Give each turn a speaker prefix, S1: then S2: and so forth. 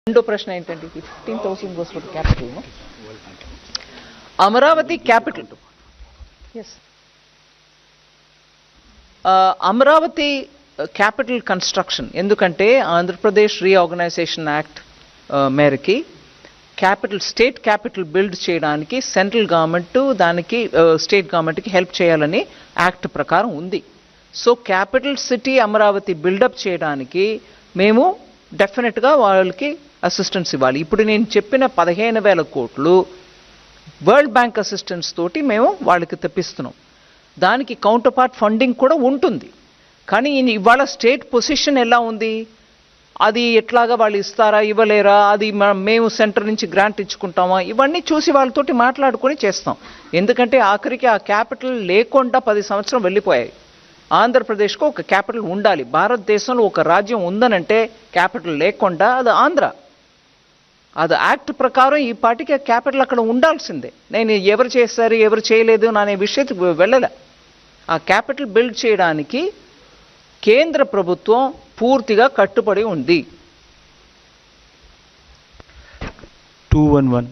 S1: రెండో ప్రశ్న ఏంటంటే 15,000 goes for the capital, no? Amaravati capital, yes, Amaravati capital construction ఎందుకంటే ఆంధ్రప్రదేశ్ రీఆర్గనైజేషన్ యాక్ట్ మేరకి క్యాపిటల్ స్టేట్ క్యాపిటల్ బిల్డ్ చేయడానికి సెంట్రల్ గవర్నమెంట్ దానికి స్టేట్ గవర్నమెంట్కి హెల్ప్ చేయాలని యాక్ట్ ప్రకారం ఉంది. So capital city Amaravati build up చేయడానికి మేము డెఫినెట్గా వాళ్ళకి అసిస్టెన్స్ ఇవ్వాలి. ఇప్పుడు నేను చెప్పిన 15,000 కోట్లు వరల్డ్ బ్యాంక్ అసిస్టెన్స్ తోటి మేము వాళ్ళకి తెప్పిస్తున్నాం. దానికి కౌంటర్ పార్ట్ ఫండింగ్ కూడా ఉంటుంది. కానీ ఇవాళ స్టేట్ పొజిషన్ ఎలా ఉంది, అది ఎట్లాగా వాళ్ళు ఇస్తారా ఇవ్వలేరా, అది మేము సెంటర్ నుంచి గ్రాంట్ ఇచ్చుకుంటామా, ఇవన్నీ చూసి వాళ్ళతోటి మాట్లాడుకొని చేస్తాం. ఎందుకంటే ఆఖరికి ఆ క్యాపిటల్ లేకుండా 10 సంవత్సరం వెళ్ళిపోయాయి. ఆంధ్రప్రదేశ్కు ఒక క్యాపిటల్ ఉండాలి. భారతదేశంలో ఒక రాజ్యం ఉందనంటే క్యాపిటల్ లేకుండా అది ఆంధ్ర. అది యాక్ట్ ప్రకారం ఈ పార్టీకి ఆ క్యాపిటల్ అక్కడ ఉండాల్సిందే. నేను ఎవరు చేస్తారు ఎవరు చేయలేదు అనే విషయానికి వెళ్ళలే. ఆ క్యాపిటల్ బిల్డ్ చేయడానికి కేంద్ర ప్రభుత్వం పూర్తిగా కట్టుబడి ఉంది.
S2: 211